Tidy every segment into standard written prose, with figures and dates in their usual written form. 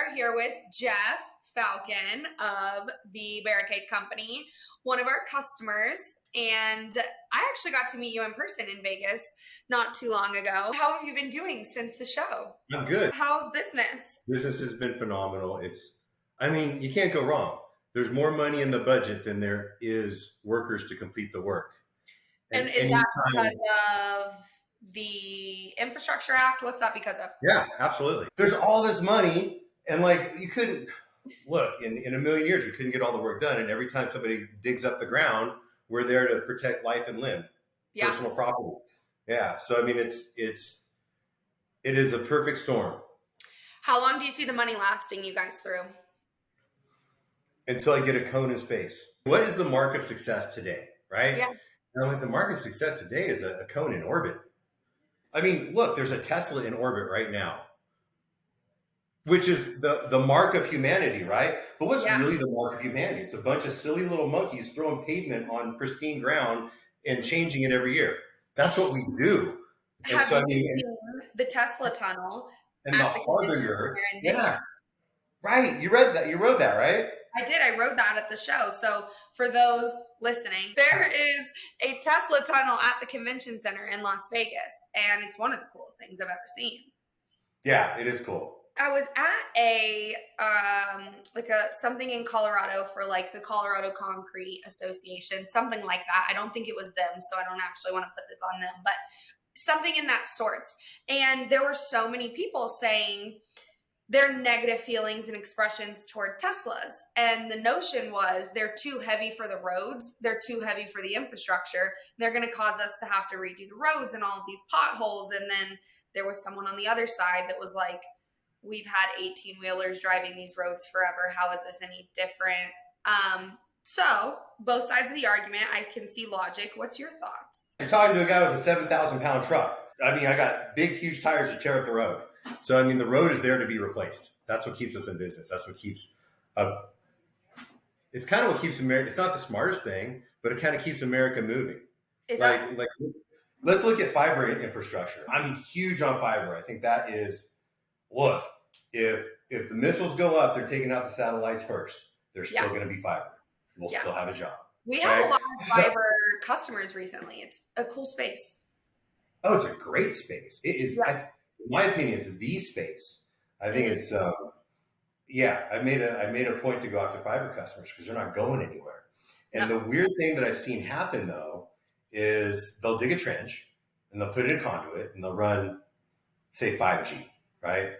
are here with Jeff Falcon of the Barricade Company, one of our customers. And I actually got to meet you in person in Vegas not too long ago. How have you been doing since the show? I'm good. How's business? Business has been phenomenal. You can't go wrong. There's more money in the budget than there is workers to complete the work. And is that because of the Infrastructure Act? What's that because of? Yeah, absolutely. There's all this money, and you couldn't look in a million years. We couldn't get all the work done, and every time somebody digs up the ground, we're there to protect life and limb, personal property. Yeah. So it is a perfect storm. How long do you see the money lasting you guys through? Until I get a cone in space. What is the mark of success today, right? Yeah. The mark of success today is a cone in orbit. Look, there's a Tesla in orbit right now, which is the mark of humanity, right? But what's really the mark of humanity? It's a bunch of silly little monkeys throwing pavement on pristine ground and changing it every year. That's what we do. Have you seen the Tesla tunnel? And the harbinger. Yeah. Right. You read that. You wrote that, right? I did. I wrote that at the show. So for those listening, there is a Tesla tunnel at the convention center in Las Vegas. And it's one of the coolest things I've ever seen. Yeah, it is cool. I was at something in Colorado for the Colorado Concrete Association, something like that. I don't think it was them, so I don't actually want to put this on them, but something in that sorts. And there were so many people saying their negative feelings and expressions toward Teslas. And the notion was they're too heavy for the roads. They're too heavy for the infrastructure. They're going to cause us to have to redo the roads and all of these potholes. And then there was someone on the other side that was like, we've had 18-wheelers driving these roads forever. How is this any different? So both sides of the argument, I can see logic. What's your thoughts? You're talking to a guy with a 7,000-pound truck. I got big, huge tires to tear up the road. So, the road is there to be replaced. That's what keeps us in business. That's what keeps it's kind of what keeps America. It's not the smartest thing, but it kind of keeps America moving. Let's look at fiber infrastructure. I'm huge on fiber. I think that is, look, if the missiles go up, they're taking out the satellites first. There's still going to be fiber. We'll still have a job. We have a lot of fiber customers recently. It's a cool space. Oh, it's a great space. It is. Yeah. In my opinion, it's the space. I think it's. I made a point to go after fiber customers because they're not going anywhere. And the weird thing that I've seen happen though is they'll dig a trench and they'll put in a conduit and they'll run, say, 5G, right?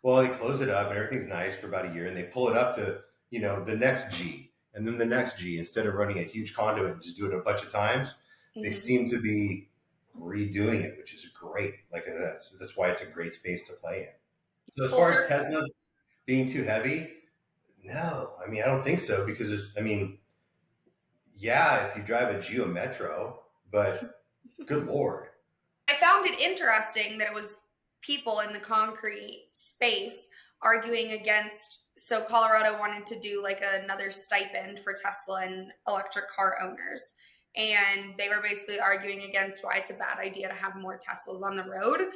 Well, they close it up and everything's nice for about a year, and they pull it up to the next G and then the next G. Instead of running a huge conduit and just do it a bunch of times, they seem to be redoing it, which is great. That's why it's a great space to play in. So as far as Tesla being too heavy, no, I don't think so, because if you drive a Geo Metro, but good Lord. I found it interesting that it was people in the concrete space arguing against, so Colorado wanted to do another stipend for Tesla and electric car owners. And they were basically arguing against why it's a bad idea to have more Teslas on the road,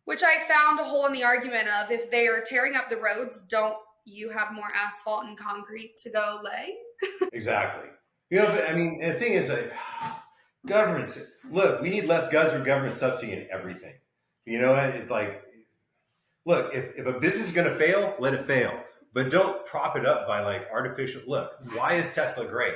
which I found a hole in the argument of, if they are tearing up the roads, don't you have more asphalt and concrete to go lay? Exactly. But the thing is, governments, look, we need less government subsidy in everything. It's look, if a business is going to fail, let it fail. But don't prop it up by artificial, look, why is Tesla great?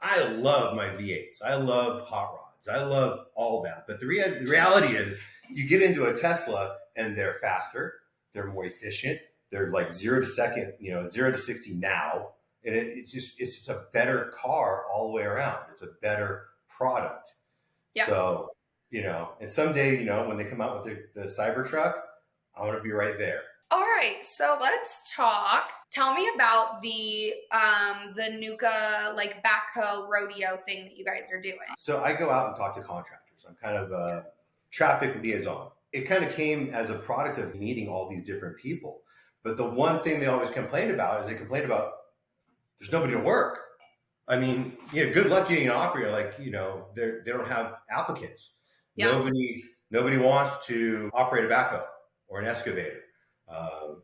I love my V8s. I love hot rods. I love all that. But the reality is, you get into a Tesla and they're faster, they're more efficient, they're 0 to 60 now, and it's just a better car all the way around. It's a better product. Yeah. So and someday when they come out with the Cybertruck, I want to be right there. All right, so let's talk. Tell me about the Nuka backhoe rodeo thing that you guys are doing. So I go out and talk to contractors. I'm kind of a traffic liaison. It kind of came as a product of meeting all these different people. But the one thing they always complain about is there's nobody to work. Good luck getting an operator. They don't have applicants. Yeah. Nobody wants to operate a backhoe or an excavator.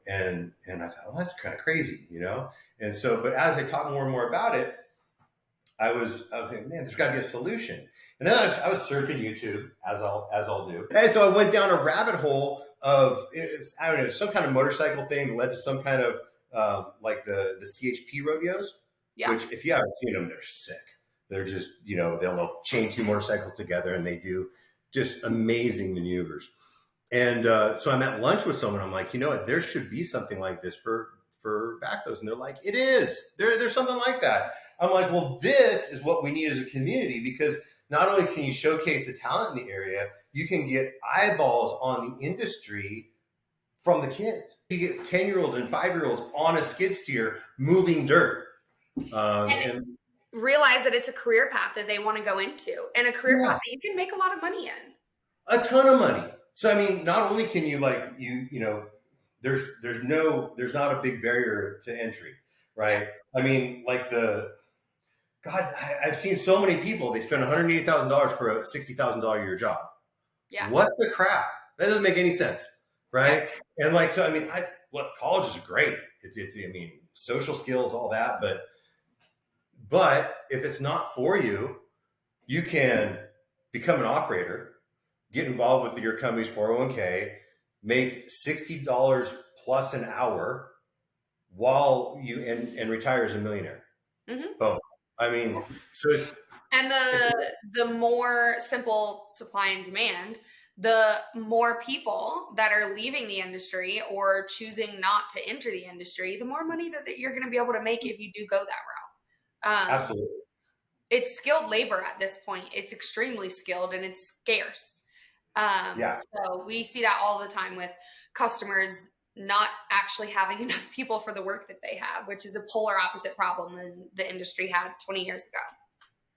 And I thought, well, that's kind of crazy, you know? And so, but as I talked more and more about it, I was saying, man, there's got to be a solution. And then I was surfing YouTube, as I'll do. And so I went down a rabbit hole of, I don't know, some kind of motorcycle thing that led to some kind of like the CHP rodeos, which if you haven't seen them, they're sick. They're just, you know, they'll chain two motorcycles together and they do just amazing maneuvers. And so I'm at lunch with someone. I'm like, you know what? There should be something like this for backhoes. And they're like, it is. There's something like that. I'm like, well, this is what we need as a community, because not only can you showcase the talent in the area, you can get eyeballs on the industry from the kids. You get 10-year-olds and 5-year-olds on a skid steer moving dirt. And realize that it's a career path that they want to go into, and a career path that you can make a lot of money in. A ton of money. So, I mean, not only can you you know, there's not a big barrier to entry, right? I mean, like I've seen so many people, they spend $180,000 for a $60,000 a year job. Yeah. What the crap? That doesn't make any sense, right? Yeah. And so, I mean, college is great. It's I mean, social skills, all that, but if it's not for you, you can become an operator, get involved with your company's 401k, make $60 plus an hour while and retire as a millionaire. Mm-hmm. Boom. I mean, so and the more simple supply and demand, the more people that are leaving the industry or choosing not to enter the industry, the more money that you're going to be able to make if you do go that route. Absolutely. It's skilled labor at this point. It's extremely skilled and it's scarce. So we see that all the time with customers not actually having enough people for the work that they have, which is a polar opposite problem than the industry had 20 years ago.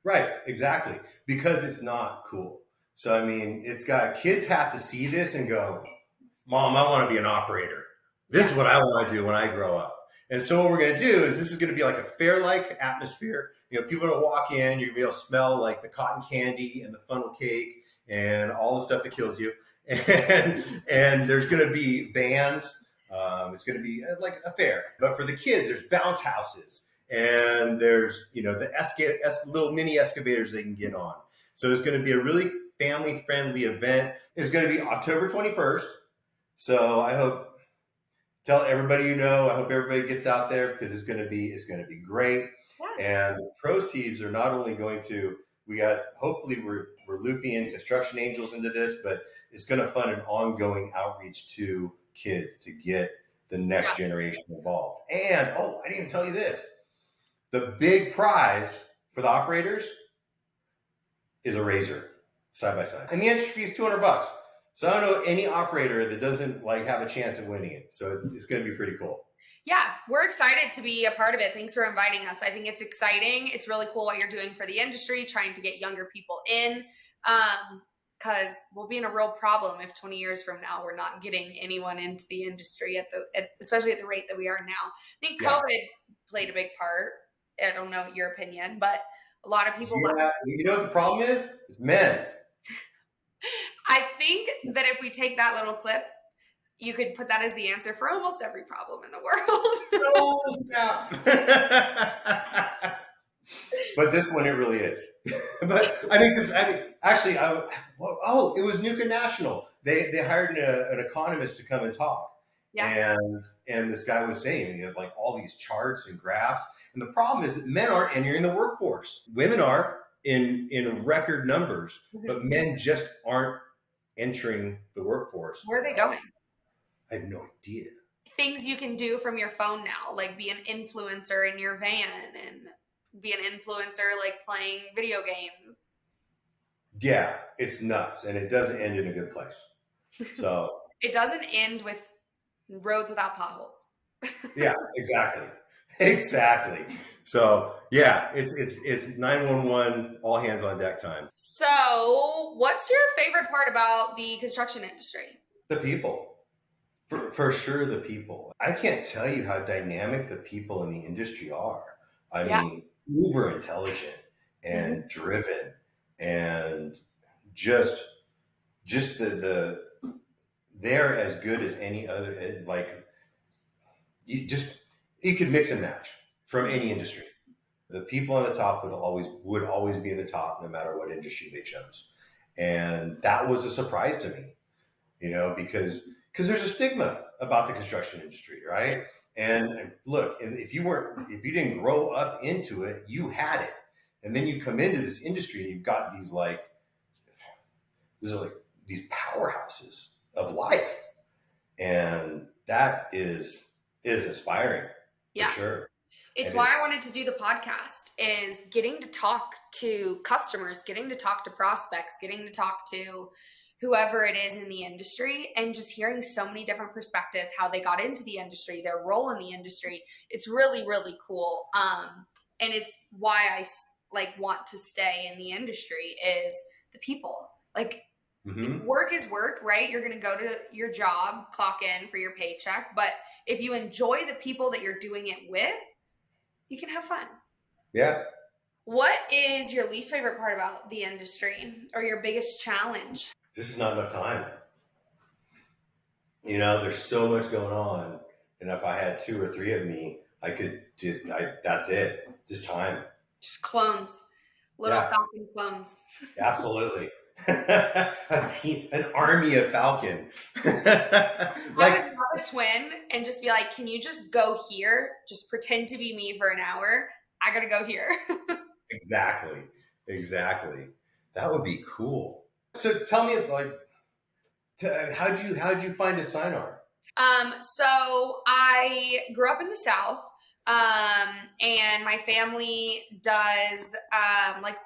Right, exactly. Because it's not cool. So, I mean, kids have to see this and go, Mom, I want to be an operator. This is what I want to do when I grow up. And so what we're going to do is this is going to be like a fair-like atmosphere. You know, people are going to walk in, you're going to be able to smell like the cotton candy and the funnel cake and all the stuff that kills you. And there's going to be bands. It's going to be like a fair. But for the kids, there's bounce houses. And there's, you know, the little mini excavators they can get on. So it's going to be a really family-friendly event. It's going to be October 21st. So I hope, tell everybody you know, I hope everybody gets out there because it's going to be great. Yeah. And the proceeds are not only going to, hopefully we're looping in Construction Angels into this, but it's going to fund an ongoing outreach to kids to get the next generation involved. And, I didn't even tell you this. The big prize for the operators is a razor side by side. And the entry fee is $200. So I don't know any operator that doesn't have a chance at winning it. So it's going to be pretty cool. Yeah, we're excited to be a part of it. Thanks for inviting us. I think it's exciting. It's really cool what you're doing for the industry, trying to get younger people in. Because we'll be in a real problem if 20 years from now we're not getting anyone into the industry especially at the rate that we are now. I think COVID played a big part. I don't know your opinion, but a lot of people. Yeah, you know what the problem is? It's men. I think that if we take that little clip, you could put that as the answer for almost every problem in the world. Oh, stop. But this one, it really is. But I mean, actually, it was Nuka National. They hired an economist to come and talk. Yeah. And this guy was saying, you have all these charts and graphs. And the problem is that men aren't entering the workforce. Women are in record numbers, but men just aren't entering the workforce. Where are they going? I have no idea. Things you can do from your phone now, like be an influencer in your van and be an influencer playing video games. Yeah, it's nuts. And it doesn't end in a good place. So it doesn't end with roads without potholes. Yeah, exactly. So yeah, it's 911 all hands on deck time. So what's your favorite part about the construction industry? The people. For sure, the people. I can't tell you how dynamic the people in the industry are. I mean, uber intelligent and driven, and just they're as good as any other. Like you could mix and match from any industry. The people on the top would always be in the top, no matter what industry they chose, and that was a surprise to me, because there's a stigma about the construction industry, right? And look, and if you didn't grow up into it, you had it, and then you come into this industry and you've got these these powerhouses of life, and that is inspiring for sure. It's why I wanted to do the podcast, is getting to talk to customers, getting to talk to prospects, getting to talk to whoever it is in the industry, and just hearing so many different perspectives, how they got into the industry, their role in the industry. It's really, really cool. And it's why I want to stay in the industry, is the people. Work is work, right? You're going to go to your job, clock in for your paycheck. But if you enjoy the people that you're doing it with, you can have fun. Yeah. What is your least favorite part about the industry, or your biggest challenge? This is not enough time. There's so much going on. And if I had 2 or 3 of me, that's it. Just time. Just clones. Little Falcon clones. Absolutely. An army of Falcon. I would have a twin and just be like, can you just go here? Just pretend to be me for an hour. I got to go here. Exactly. That would be cool. So tell me, how'd you find a Sinar? So I grew up in the South, and my family does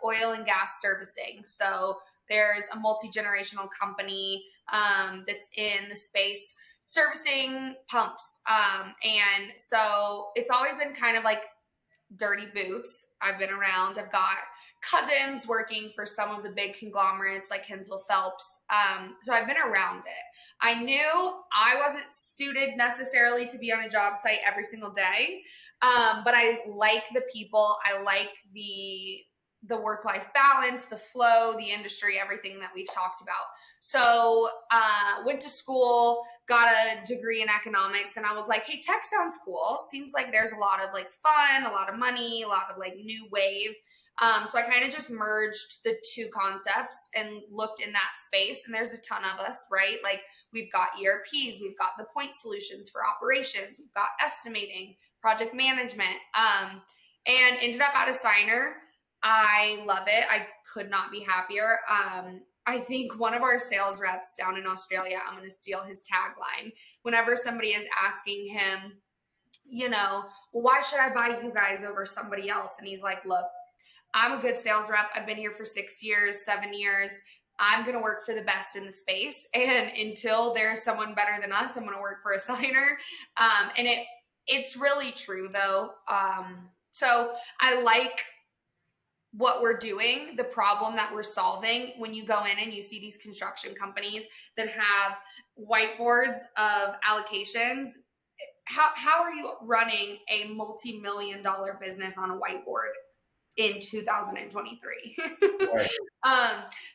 oil and gas servicing. So there's a multi-generational company that's in the space servicing pumps. And so it's always been kind of like dirty boots. I've been around. I've got cousins working for some of the big conglomerates like Kendyl Phelps. So I've been around it. I knew I wasn't suited necessarily to be on a job site every single day. But I like the people. I like the work-life balance, the flow, the industry, everything that we've talked about. So went to school, got a degree in economics, and I was like, hey, tech sounds cool. Seems like there's a lot of fun, a lot of money, a lot of new wave. So I kind of just merged the two concepts and looked in that space. And there's a ton of us, right? We've got ERPs, we've got the point solutions for operations, we've got estimating, project management, and ended up at a Signer. I love it. I could not be happier. I think one of our sales reps down in Australia, I'm going to steal his tagline. Whenever somebody is asking him, well, why should I buy you guys over somebody else? And he's like, look, I'm a good sales rep. I've been here for 6 years, 7 years. I'm going to work for the best in the space. And until there's someone better than us, I'm going to work for a Signer. And it's really true though. So I like what we're doing, the problem that we're solving. When you go in and you see these construction companies that have whiteboards of allocations, how are you running a multi-million-dollar business on a whiteboard in 2023? Right.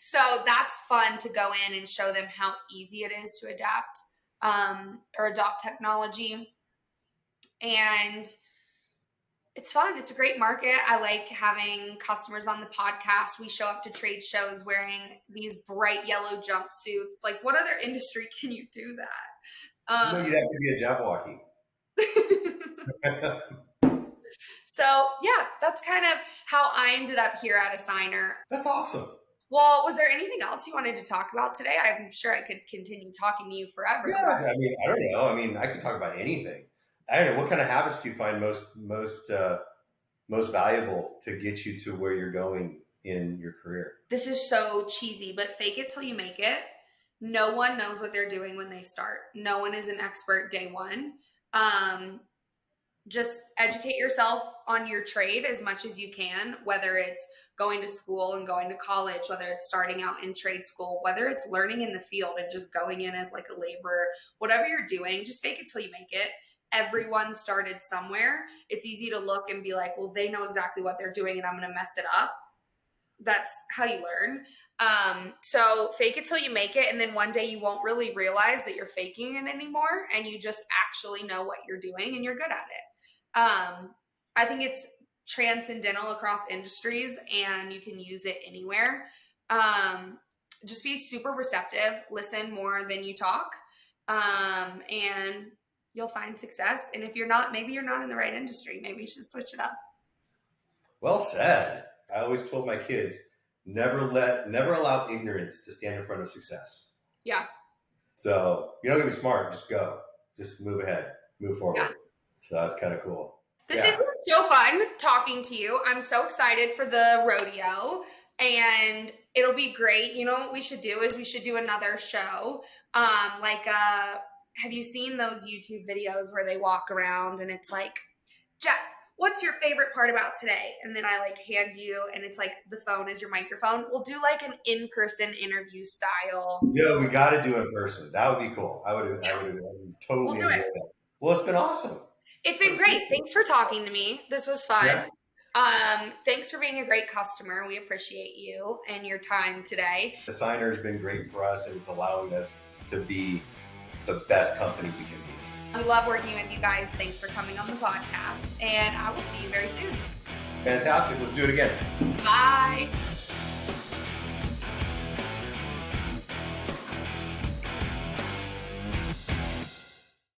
So that's fun to go in and show them how easy it is to adapt or adopt technology. And it's fun. It's a great market. I like having customers on the podcast. We show up to trade shows wearing these bright yellow jumpsuits. What other industry can you do that? You'd have to be a Jabberwocky. So yeah, that's kind of how I ended up here at a Signer. That's awesome. Well, was there anything else you wanted to talk about today? I'm sure I could continue talking to you forever. Yeah, I don't know. I could talk about anything. I don't know. What kind of habits do you find most valuable to get you to where you're going in your career? This is so cheesy, but fake it till you make it. No one knows what they're doing when they start. No one is an expert day one. Just educate yourself on your trade as much as you can, whether it's going to school and going to college, whether it's starting out in trade school, whether it's learning in the field and just going in as a laborer, whatever you're doing, just fake it till you make it. Everyone started somewhere. It's easy to look and be like, well, they know exactly what they're doing and I'm going to mess it up. that's how you learn. So fake it till you make it. And then one day you won't really realize that you're faking it anymore. And you just actually know what you're doing and you're good at it. I think it's transcendental across industries and you can use it anywhere. Just be super receptive, listen more than you talk. And you'll find success. And if you're not, maybe you're not in the right industry. Maybe you should switch it up. Well said. I always told my kids, never allow ignorance to stand in front of success. Yeah. So you're not going to be smart. Just go. Just move ahead. Move forward. Yeah. So that's kind of cool. This is so fun talking to you. I'm so excited for the rodeo. And it'll be great. You know what we should do is we should do another show. Have you seen those YouTube videos where they walk around and it's like, Jeff, what's your favorite part about today? And then I like hand you, and it's like the phone is your microphone. We'll do like an in-person interview style. Yeah, we got to do it in person. That would be cool. I would totally we'll do it. That. Well, it's been awesome. It's been great. Thanks for talking to me. This was fun. Yeah. Thanks for being a great customer. We appreciate you and your time today. The signer has been great for us, and it's allowing us to be the best company we can be. We love working with you guys. Thanks for coming on the podcast, and I will see you very soon. Fantastic. Let's do it again. Bye.